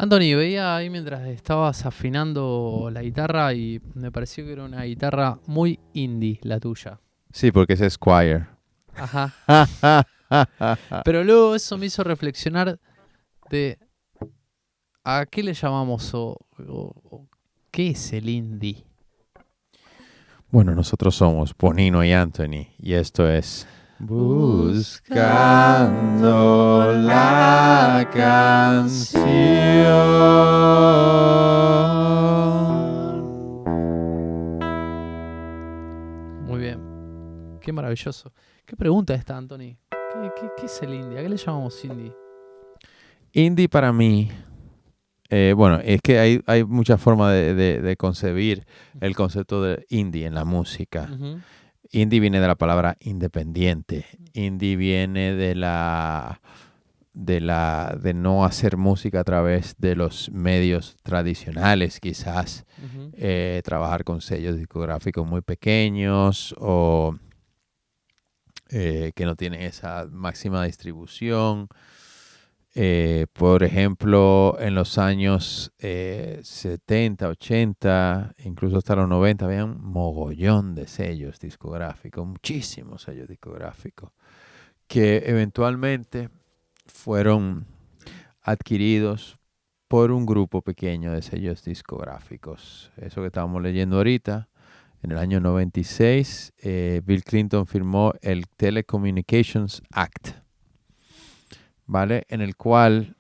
Anthony, veía ahí mientras estabas afinando la guitarra y me pareció que era una guitarra muy indie la tuya. Sí, porque es Squire. Ajá. Pero luego eso me hizo reflexionar de a qué le llamamos o qué es el indie. Bueno, nosotros somos Bonino y Anthony y esto es Buscando la Muy bien. Qué maravilloso. ¿Qué pregunta esta, Anthony? ¿Qué es el indie? ¿A qué le llamamos indie? Indie para mí. Bueno, es que hay muchas formas de concebir el concepto de indie en la música. Ujú. Indie viene de la palabra independiente. Indie viene de no hacer música a través de los medios tradicionales, quizás. Ujú. Trabajar con sellos discográficos muy pequeños o que no tienen esa máxima distribución. Por ejemplo, en los años 70, 80, incluso hasta los 90, había un mogollón de sellos discográficos, muchísimos sellos discográficos, que eventualmente fueron adquiridos por un grupo pequeño de sellos discográficos. Eso que estábamos leyendo ahorita, en el año 96, Bill Clinton firmó el Telecommunications Act, ¿vale? En el cual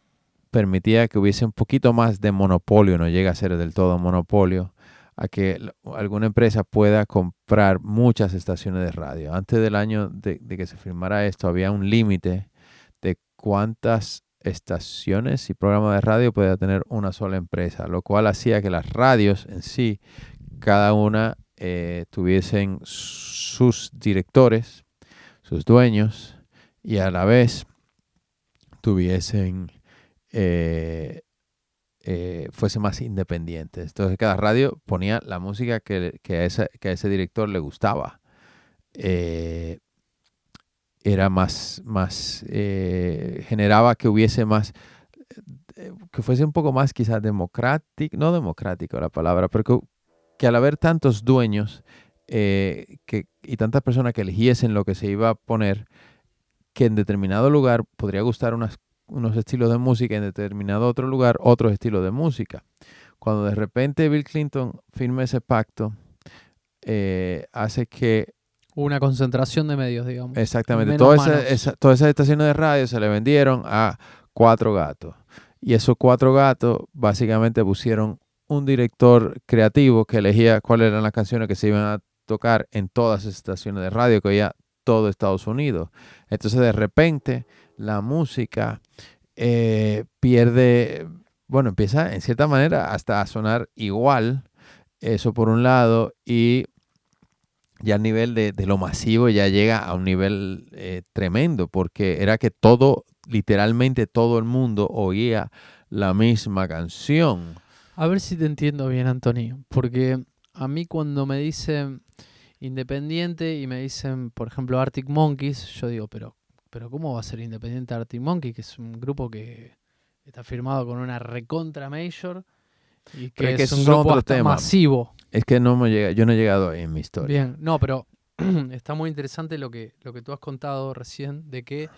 permitía que hubiese un poquito más de monopolio, no llega a ser del todo monopolio, a que alguna empresa pueda comprar muchas estaciones de radio. Antes del año de que se firmara esto, había un límite de cuántas estaciones y programas de radio podía tener una sola empresa, lo cual hacía que las radios en sí, cada una tuviesen sus directores, sus dueños, y a la vez tuviesen fuese más independientes. Entonces cada radio ponía la música que a ese director le gustaba. Era generaba que hubiese más, que fuese un poco más quizás democrático, no democrático la palabra, pero que al haber tantos dueños y tantas personas que eligiesen lo que se iba a poner, que en determinado lugar podría gustar unos estilos de música, en determinado otro lugar otros estilos de música. Cuando de repente Bill Clinton firma ese pacto, hace que Una concentración de medios, digamos. exactamente Menos todas manos. esas estaciones de radio se le vendieron a 4 gatos. Y esos 4 gatos básicamente pusieron un director creativo que elegía cuáles eran las canciones que se iban a tocar en todas esas estaciones de radio que había todo Estados Unidos. Entonces de repente la música pierde, bueno, empieza en cierta manera hasta a sonar igual, eso por un lado, y ya a nivel de lo masivo ya llega a un nivel tremendo, porque era que literalmente todo el mundo oía la misma canción. A ver si te entiendo bien, Anthony. Porque a mí cuando me dicen independiente y me dicen, por ejemplo, Arctic Monkeys, yo digo, pero ¿cómo va a ser independiente Arctic Monkeys? Que es un grupo que está firmado con una recontra major y Pero que es que es esos un son grupo otros hasta temas. masivo. Es que yo no he llegado ahí en mi historia. Bien, no, pero está muy interesante lo que tú has contado recién, de que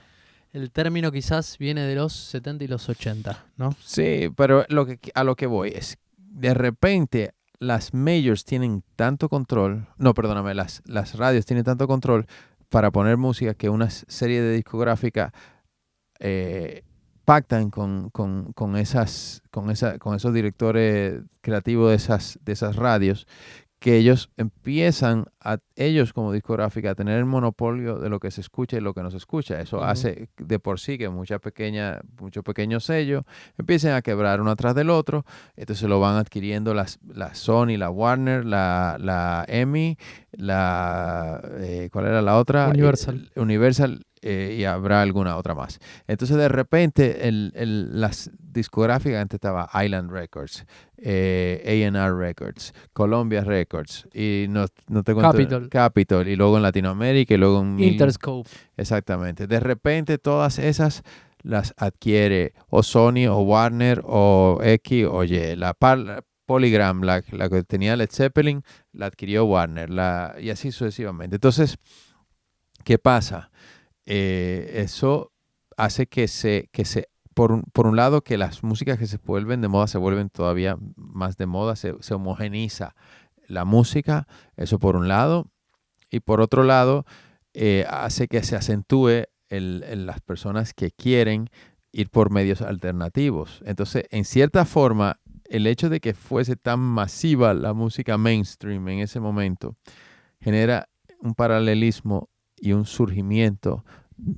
el término quizás viene de los 70 y los 80, ¿no? Sí, pero a lo que voy es, de repente las majors tienen tanto control, no, perdóname, las radios tienen tanto control para poner música que una serie de discográficas pactan con esos directores creativos de esas radios, que ellos empiezan ellos como discográfica a tener el monopolio de lo que se escucha y lo que no se escucha. Eso hace de por sí que muchos pequeños sellos empiecen a quebrar uno atrás del otro. Entonces lo van adquiriendo la Sony, la Warner, la EMI, ¿cuál era la otra? Universal. Universal, y habrá alguna otra más. Entonces de repente las discográficas, antes estaba Island Records, A&R Records, Columbia Records, y no te cuento Capitol, y luego en Latinoamérica, y luego en Interscope. Exactamente. De repente todas esas las adquiere o Sony o Warner o X o Y. La Polygram, la que tenía Led Zeppelin, la adquirió Warner, y así sucesivamente. Entonces, ¿qué pasa? Eso hace por un lado, que las músicas que se vuelven de moda se vuelven todavía más de moda, se homogeniza la música, eso por un lado, y por otro lado, hace que se acentúe las personas que quieren ir por medios alternativos. Entonces, en cierta forma, el hecho de que fuese tan masiva la música mainstream en ese momento genera un paralelismo y un surgimiento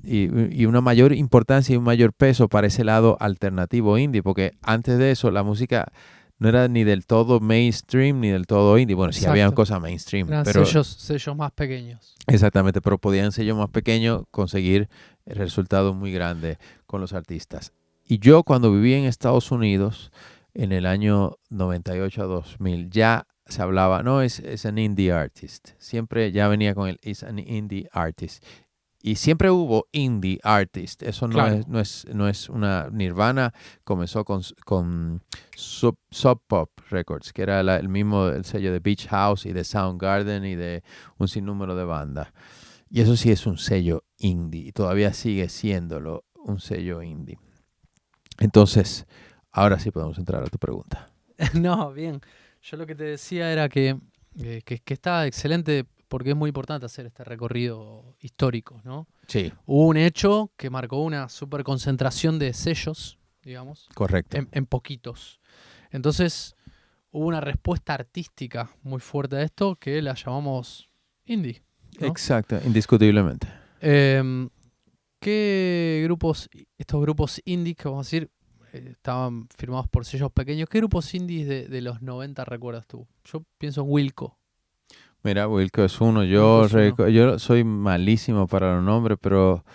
y una mayor importancia y un mayor peso para ese lado alternativo indie, porque antes de eso la música no era ni del todo mainstream ni del todo indie. Bueno, sí había cosas mainstream. Eran pero sellos más pequeños. Exactamente, pero podían sellos más pequeños conseguir resultados muy grandes con los artistas. Y yo cuando viví en Estados Unidos, en el año 98 a 2000, ya se hablaba, no, es an indie artist. Siempre ya venía con el is an indie artist. Y siempre hubo indie artist. Eso no es una Nirvana. Comenzó con Sub Pop Records, que era el sello de Beach House y de Soundgarden y de un sinnúmero de bandas. Y eso sí es un sello indie. Y todavía sigue siéndolo un sello indie. Entonces, ahora sí podemos entrar a tu pregunta. No, bien. Yo lo que te decía era que está excelente porque es muy importante hacer este recorrido histórico, ¿no? Sí. Hubo un hecho que marcó una super concentración de sellos, digamos. Correcto. En poquitos. Entonces, hubo una respuesta artística muy fuerte a esto que la llamamos indie, ¿no? Exacto, indiscutiblemente. ¿Qué grupos, estos grupos indie que vamos a decir, estaban firmados por sellos pequeños, qué grupos indies de los 90 recuerdas tú? Yo pienso en Wilco. Mira, Wilco es uno. Yo soy malísimo para los nombres, pero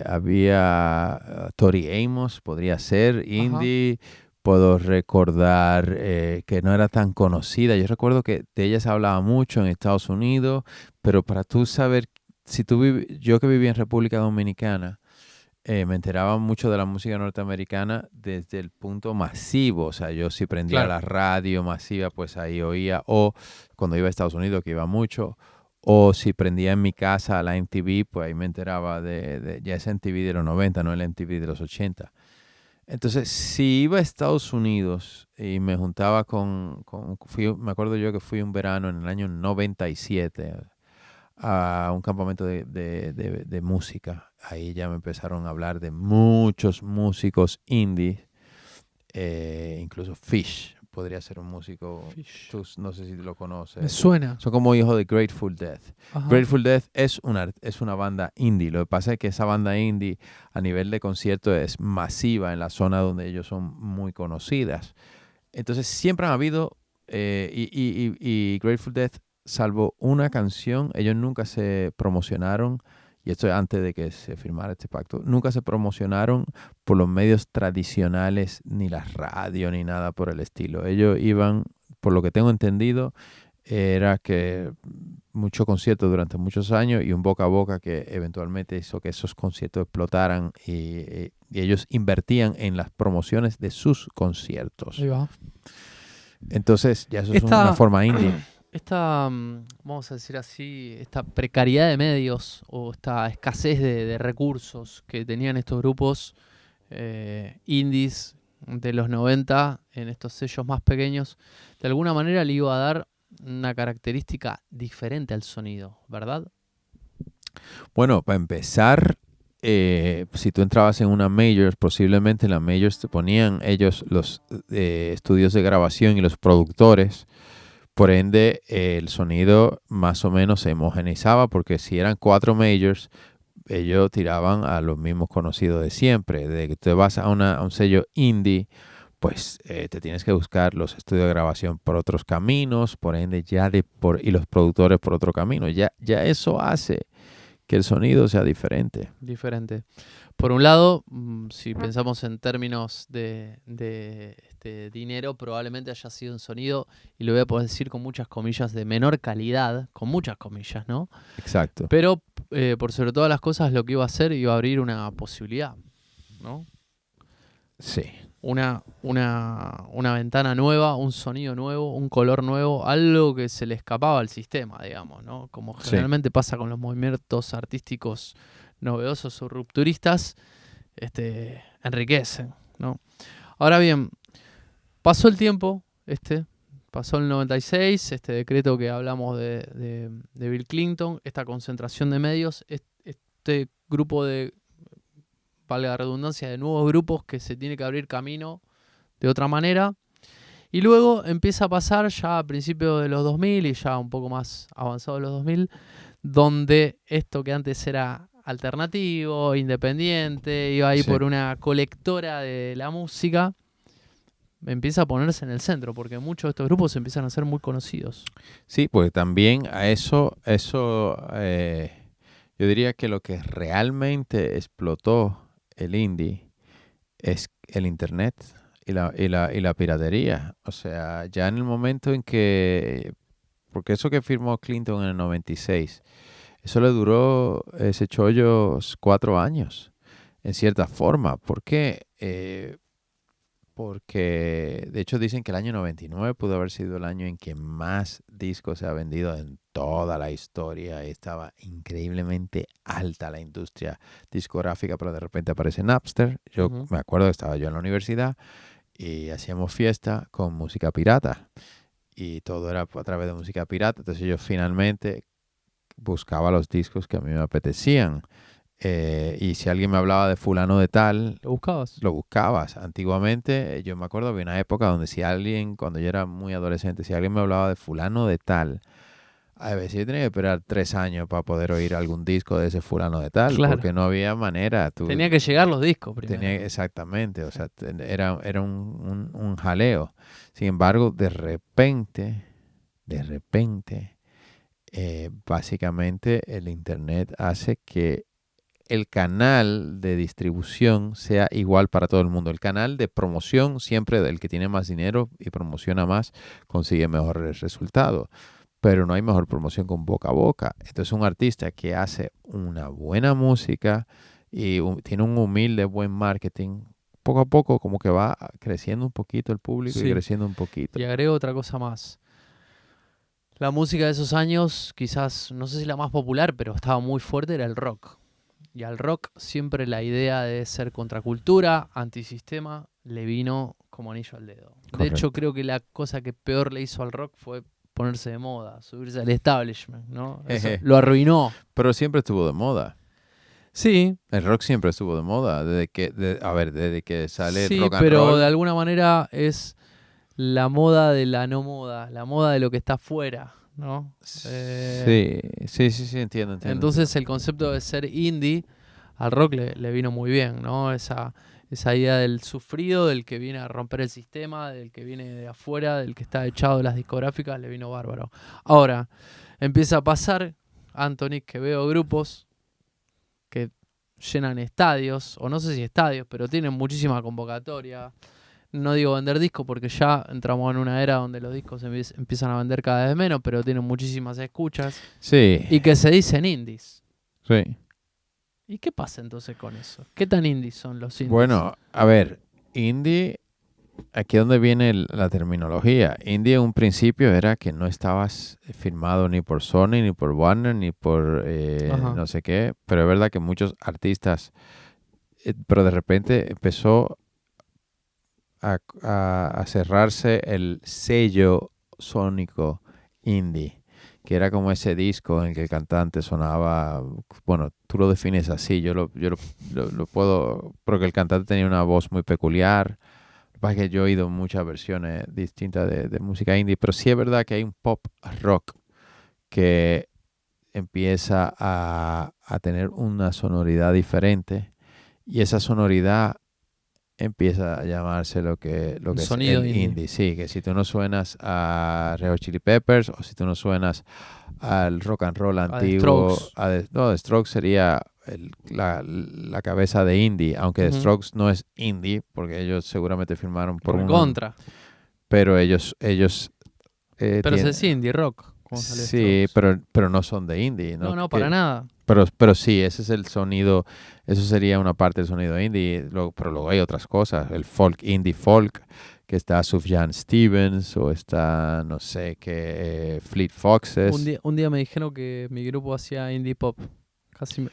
había Tori Amos, podría ser, indie. Puedo recordar que no era tan conocida. Yo recuerdo que de ella se hablaba mucho en Estados Unidos, pero para tú saber, yo que viví en República Dominicana, me enteraba mucho de la música norteamericana desde el punto masivo. O sea, yo si prendía la radio masiva, pues ahí oía. O cuando iba a Estados Unidos, que iba mucho. O si prendía en mi casa la MTV, pues ahí me enteraba ya esa MTV de los 90, no el MTV de los 80. Entonces, si iba a Estados Unidos y me juntaba me acuerdo yo que fui un verano en el año 97 a un campamento de música. Ahí ya me empezaron a hablar de muchos músicos indie, incluso Fish podría ser un músico. Tú, no sé si lo conoces. Me suena. Son como hijos de Grateful Dead. Ajá. Grateful Dead es una banda indie. Lo que pasa es que esa banda indie a nivel de concierto es masiva en la zona donde ellos son muy conocidas. Entonces siempre han habido, y Grateful Dead, salvo una canción, ellos nunca se promocionaron, y esto es antes de que se firmara este pacto, nunca se promocionaron por los medios tradicionales, ni la radio, ni nada por el estilo. Ellos iban, por lo que tengo entendido, era que muchos conciertos durante muchos años y un boca a boca que eventualmente hizo que esos conciertos explotaran y ellos invertían en las promociones de sus conciertos. Ahí va. Entonces ya eso es una forma indie. Esta, vamos a decir así, esta precariedad de medios o esta escasez de recursos que tenían estos grupos indies de los 90 en estos sellos más pequeños, de alguna manera le iba a dar una característica diferente al sonido, ¿verdad? Bueno, para empezar, si tú entrabas en una major, posiblemente en la major te ponían ellos los estudios de grabación y los productores. Por ende, el sonido más o menos se homogeneizaba porque si eran 4 majors, ellos tiraban a los mismos conocidos de siempre. De que te vas a un sello indie, pues te tienes que buscar los estudios de grabación por otros caminos, por ende y los productores por otro camino. Ya eso hace que el sonido sea diferente. Por un lado, si pensamos en términos de dinero, probablemente haya sido un sonido, y lo voy a poder decir con muchas comillas, de menor calidad, con muchas comillas, ¿no? Exacto. Pero por sobre todas las cosas, lo que iba a hacer, iba a abrir una posibilidad. ¿no? Sí, Una ventana nueva, un sonido nuevo, un color nuevo, algo que se le escapaba al sistema, digamos, ¿no? Como sí, generalmente pasa con los movimientos artísticos novedosos o rupturistas, enriquecen, ¿no? Ahora bien, pasó el tiempo, pasó el 96, este decreto que hablamos de Bill Clinton, esta concentración de medios, este grupo de, valga la redundancia, de nuevos grupos que se tiene que abrir camino de otra manera. Y luego empieza a pasar ya a principios de los 2000 y ya un poco más avanzado de los 2000, donde esto que antes era alternativo, independiente, iba ahí sí. por una colectora de la música, empieza a ponerse en el centro, porque muchos de estos grupos empiezan a ser muy conocidos. Sí, porque también a eso, yo diría que lo que realmente explotó el indie es el internet y la piratería. O sea, ya en el momento en que, porque eso que firmó Clinton en el 96, eso le duró ese chollo 4 años, en cierta forma. ¿Por qué? Porque de hecho dicen que el año 99 pudo haber sido el año en que más discos se ha vendido en toda la historia. Estaba increíblemente alta la industria discográfica, pero de repente aparece Napster. Yo Ujú. me acuerdo que estaba yo en la universidad y hacíamos fiesta con música pirata. Y todo era a través de música pirata. Entonces yo finalmente buscaba los discos que a mí me apetecían. Y si alguien me hablaba de fulano de tal, ¿Lo buscabas? lo buscabas. Antiguamente, yo me acuerdo, había una época donde si alguien, cuando yo era muy adolescente, si alguien me hablaba de fulano de tal, a veces yo tenía que esperar 3 años para poder oír algún disco de ese fulano de tal, Claro. porque no había manera. Tenía que llegar los discos primero. Exactamente, o sea, era un jaleo. Sin embargo, de repente, básicamente el internet hace que el canal de distribución sea igual para todo el mundo. El canal de promoción, siempre el que tiene más dinero y promociona más, consigue mejores resultados. Pero no hay mejor promoción con boca a boca. Entonces un artista que hace una buena música y tiene un humilde buen marketing, poco a poco como que va creciendo un poquito el público y Sí. creciendo un poquito. Y agrego otra cosa más. La música de esos años, quizás, no sé si la más popular, pero estaba muy fuerte, era el rock. Y al rock siempre la idea de ser contracultura, antisistema, le vino como anillo al dedo. De Correcto. hecho, creo que la cosa que peor le hizo al rock fue ponerse de moda, subirse al establishment, ¿no? Eso Jeje. lo arruinó. Pero siempre estuvo de moda. Sí, El rock siempre estuvo de moda. Desde que sale sí, rock and pero roll. de alguna manera es la moda de la no moda, la moda de lo que está afuera, ¿no? Sí, entiendo, entiendo. Entonces el concepto de ser indie al rock le vino muy bien, ¿no? Esa idea del sufrido, del que viene a romper el sistema, del que viene de afuera, del que está echado de las discográficas, le vino bárbaro. Ahora, empieza a pasar, Anthony, que veo grupos que llenan estadios, o no sé si estadios, pero tienen muchísima convocatoria. No digo vender discos porque ya entramos en una era donde los discos empiezan a vender cada vez menos, pero tienen muchísimas escuchas. Sí, Y que se dicen indies. sí. ¿Y qué pasa entonces con eso? ¿Qué tan indies son los indies? Bueno, a ver, indie, aquí es donde viene la terminología. Indie en un principio era que no estabas firmado ni por Sony, ni por Warner, ni por Ajá. no sé qué, pero es verdad que muchos artistas, pero de repente empezó a cerrarse el sello sónico indie, que era como ese disco en el que el cantante sonaba, bueno, tú lo defines así, yo lo puedo, porque el cantante tenía una voz muy peculiar. Lo que pasa es que yo he oído muchas versiones distintas de música indie, pero sí es verdad que hay un pop rock que empieza a tener una sonoridad diferente y esa sonoridad empieza a llamarse lo que es Sonido el indie. indie. Sí, que si tú no suenas a Red Hot Chili Peppers o si tú no suenas al rock and roll The antiguo, Strokes. The Strokes sería la cabeza de indie, aunque The Ujú. Strokes no es indie, porque ellos seguramente firmaron por Contra. pero ellos Pero tienen, es indie rock. ¿Cómo sale sí, Strokes? pero no son de indie, ¿no? No, para nada. Pero sí, ese es el sonido, eso sería una parte del sonido indie, pero luego hay otras cosas, el folk, indie folk, que está Sufjan Stevens o está, no sé, que Fleet Foxes. Un día me dijeron que mi grupo hacía indie pop.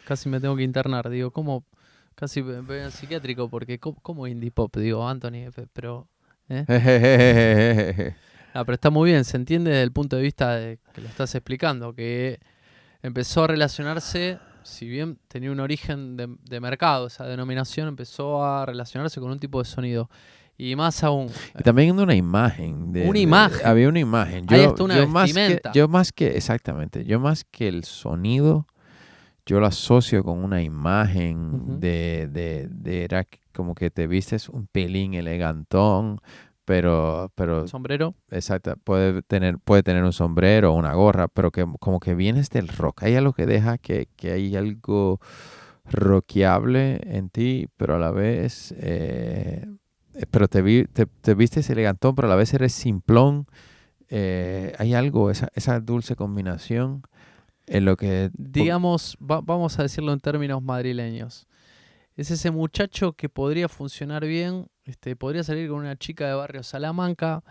Casi me tengo que internar. Digo, ¿cómo? Casi me veo psiquiátrico porque ¿cómo indie pop? Digo, Anthony, pero... ¿eh? Pero está muy bien, se entiende desde el punto de vista de que lo estás explicando, que empezó a relacionarse, si bien tenía un origen de mercado, esa denominación empezó a relacionarse con un tipo de sonido. Y más aún... Y también una imagen. Una imagen. Había una imagen. Hay hasta una vestimenta. Exactamente, yo más que el sonido, yo lo asocio con una imagen era como que te vistes un pelín elegantón, pero Sombrero. exacto, puede tener un sombrero o una gorra, pero que como que vienes del rock. Hay algo que deja que hay algo rockeable en ti, pero a la vez, pero te vistes elegantón, pero a la vez eres simplón. Hay algo, esa dulce combinación en lo que... Digamos, vamos a decirlo en términos madrileños. Es ese muchacho que podría funcionar bien, podría salir con una chica de barrio Salamanca,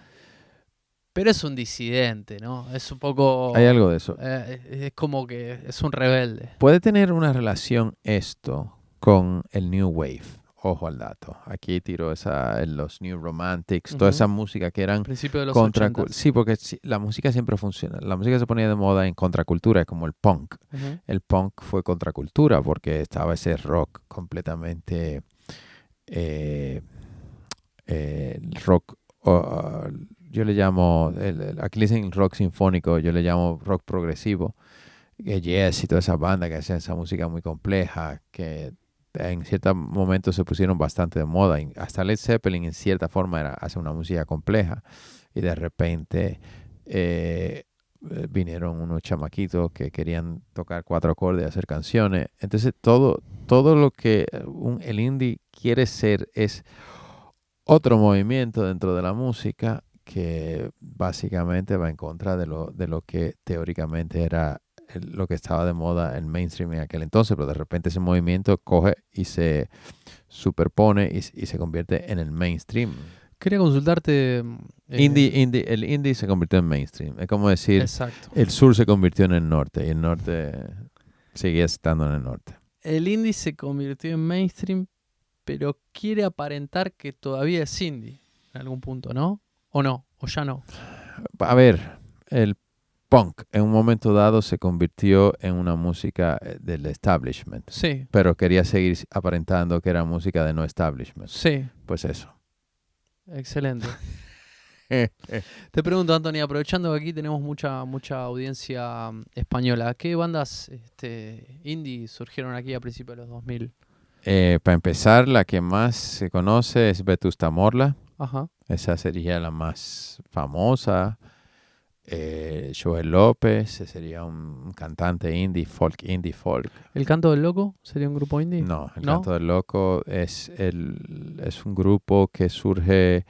pero es un disidente, ¿no? Es un poco... Hay algo de eso. Es como que es un rebelde. Puede tener una relación esto con el New Wave. Ojo al dato. Aquí tiro los New Romantics, toda esa música que eran Principio de los 80. Sí, porque la música siempre funciona. La música se ponía de moda en contracultura, como el punk. El punk fue contracultura porque estaba ese rock completamente rock. Yo le llamo, aquí le dicen rock sinfónico, yo le llamo rock progresivo. Yes y toda esa banda que hacían esa música muy compleja, que en ciertos momentos se pusieron bastante de moda. Hasta Led Zeppelin en cierta forma hace una música compleja. Y de repente vinieron unos chamaquitos que querían tocar 4 acordes y hacer canciones. Entonces todo lo que el indie quiere ser es otro movimiento dentro de la música que básicamente va en contra de lo que teóricamente era lo que estaba de moda en mainstream en aquel entonces, pero de repente ese movimiento coge y se superpone y se convierte en el mainstream. Quería consultarte... El indie se convirtió en mainstream. Es como decir, Exacto. El sur se convirtió en el norte y el norte seguía estando en el norte. El indie se convirtió en mainstream, pero quiere aparentar que todavía es indie en algún punto, ¿no? ¿O no? ¿O ya no? A ver, el punk en un momento dado se convirtió en una música del establishment. Sí. Pero quería seguir aparentando que era música de no establishment. Sí. Pues eso. Excelente. Te pregunto, Anthony, aprovechando que aquí tenemos mucha audiencia española, ¿qué bandas indie surgieron aquí a principios de los 2000? Para empezar, la que más se conoce es Vetusta Morla. Ajá. Esa sería la más famosa. Joel López sería un cantante indie folk. ¿El Canto del Loco sería un grupo indie? No, el Canto del Loco es un grupo que surge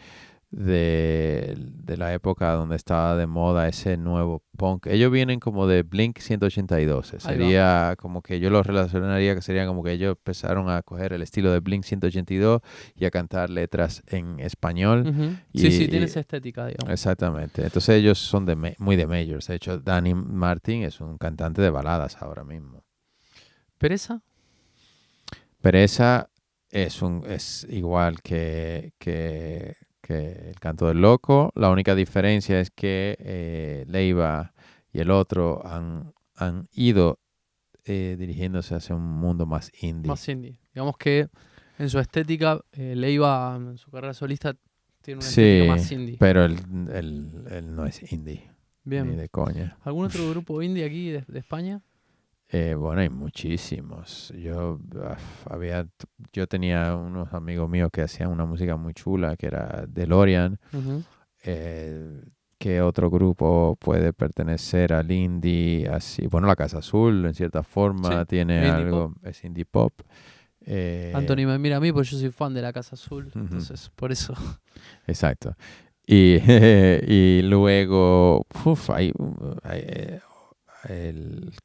de la época donde estaba de moda ese nuevo punk. Ellos vienen como de Blink 182. Sería como que yo los relacionaría que sería como que ellos empezaron a coger el estilo de Blink 182 y a cantar letras en español. Uh-huh. Sí, tiene esa estética, digamos. Exactamente. Entonces ellos son muy de majors. De hecho, Danny Martin es un cantante de baladas ahora mismo. ¿Pereza? Pereza es igual que el Canto del Loco. La única diferencia es que Leiva y el otro han ido dirigiéndose hacia un mundo más indie. Más indie. Digamos que en su estética, Leiva en su carrera solista tiene una estética más indie. Pero él no es indie. Bien. Ni de coña. ¿Algún otro grupo indie aquí de España? Bueno, hay muchísimos. Yo tenía unos amigos míos que hacían una música muy chula, que era DeLorean. Uh-huh. ¿Qué otro grupo puede pertenecer al indie? Así, bueno, La Casa Azul, en cierta forma, tiene algo, es indie pop. Anthony me mira a mí porque yo soy fan de La Casa Azul, entonces por eso. Exacto. Y luego,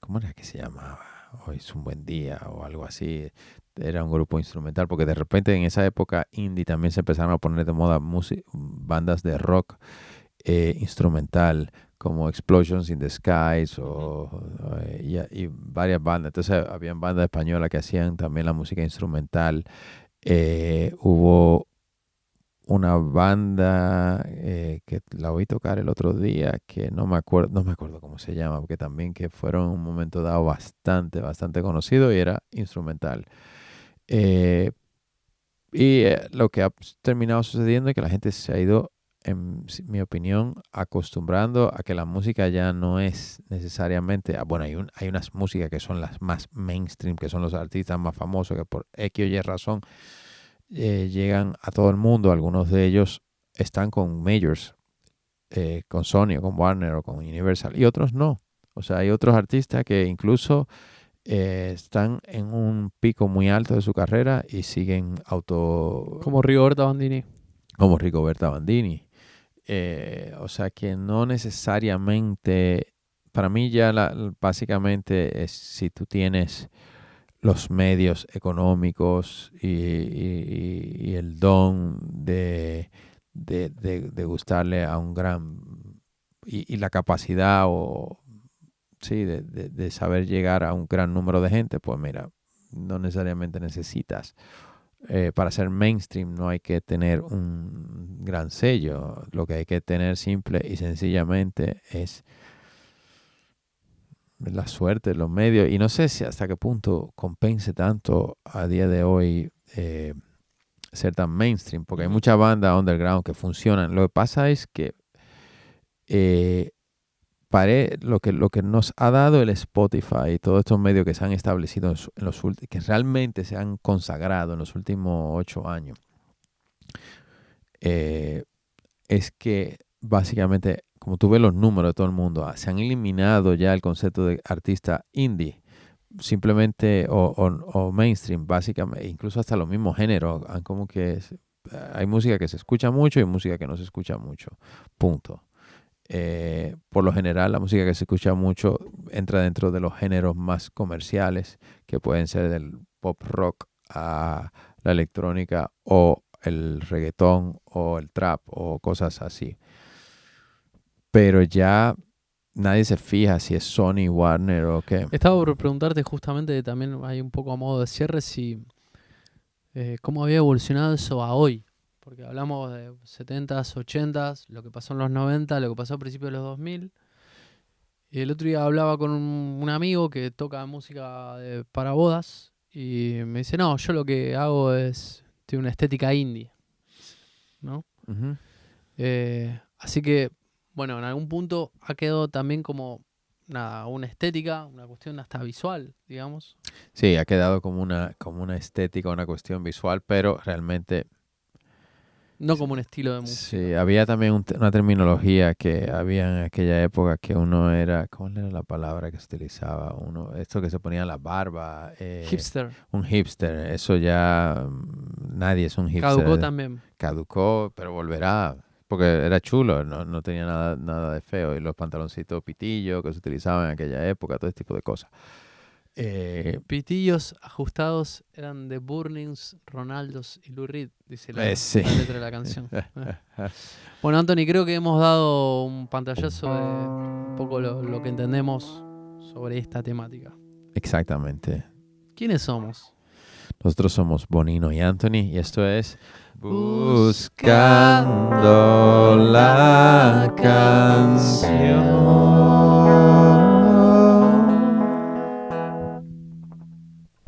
¿cómo era que se llamaba? hoy es un buen día o algo así. Era un grupo instrumental porque de repente en esa época indie también se empezaron a poner de moda bandas de rock instrumental como Explosions in the Skies y varias bandas. Entonces habían bandas españolas que hacían también la música instrumental. Hubo una banda que la oí tocar el otro día que no me acuerdo cómo se llama, porque también que fueron en un momento dado bastante conocido y era instrumental. Lo que ha terminado sucediendo es que la gente se ha ido, en mi opinión, acostumbrando a que la música ya no es necesariamente... Bueno, hay unas músicas que son las más mainstream, que son los artistas más famosos, que por X o Y razón llegan a todo el mundo. Algunos de ellos están con majors, con Sony o con Warner o con Universal, y otros no. O sea, hay otros artistas que incluso están en un pico muy alto de su carrera y siguen Como Rigoberta Bandini. Como Rigoberta Bandini. O sea que no necesariamente, para mí ya básicamente es si tú tienes los medios económicos y el don de gustarle a un gran... y la capacidad de saber llegar a un gran número de gente, pues mira, no necesariamente necesitas. Para ser mainstream no hay que tener un gran sello. Lo que hay que tener simple y sencillamente es la suerte, los medios. Y no sé si hasta qué punto compense tanto a día de hoy ser tan mainstream, porque hay muchas bandas underground que funcionan. Lo que pasa es que lo que nos ha dado el Spotify y todos estos medios que se han establecido que realmente se han consagrado en los últimos 8 años, es que básicamente, como tú ves los números de todo el mundo, se han eliminado ya el concepto de artista indie, simplemente o mainstream, básicamente, incluso hasta los mismos géneros, como que hay música que se escucha mucho y música que no se escucha mucho, punto. Por lo general la música que se escucha mucho entra dentro de los géneros más comerciales, que pueden ser del pop rock a la electrónica o el reggaetón o el trap o cosas así. Pero ya nadie se fija si es Sony, Warner o qué. Estaba por preguntarte justamente, también hay un poco a modo de cierre, si cómo había evolucionado eso a hoy. Porque hablamos de 70s, 80s, lo que pasó en los 90, lo que pasó a principios de los 2000. Y el otro día hablaba con un amigo que toca música para bodas y me dice, no, yo lo que hago tiene una estética indie, ¿no? Uh-huh. Así que, bueno, en algún punto ha quedado también como una estética, una cuestión hasta visual, digamos. Sí, ha quedado como una estética, una cuestión visual, pero realmente... No como un estilo de música. Sí, había también una terminología que había en aquella época que uno era, ¿cómo era la palabra que se utilizaba? Esto que se ponía en la barba. Hipster. Un hipster, eso ya nadie es un hipster. Caducó también. Caducó, pero volverá, porque era chulo, no tenía nada de feo. Y los pantaloncitos pitillos que se utilizaban en aquella época, todo este tipo de cosas. Pitillos ajustados eran de Burnings, Ronaldos y Lou Reed, dice la letra de la canción. Bueno, Anthony, creo que hemos dado un pantallazo de un poco lo que entendemos sobre esta temática. Exactamente. ¿Quiénes somos? Nosotros somos Bonino y Anthony y esto es Buscando la Canción.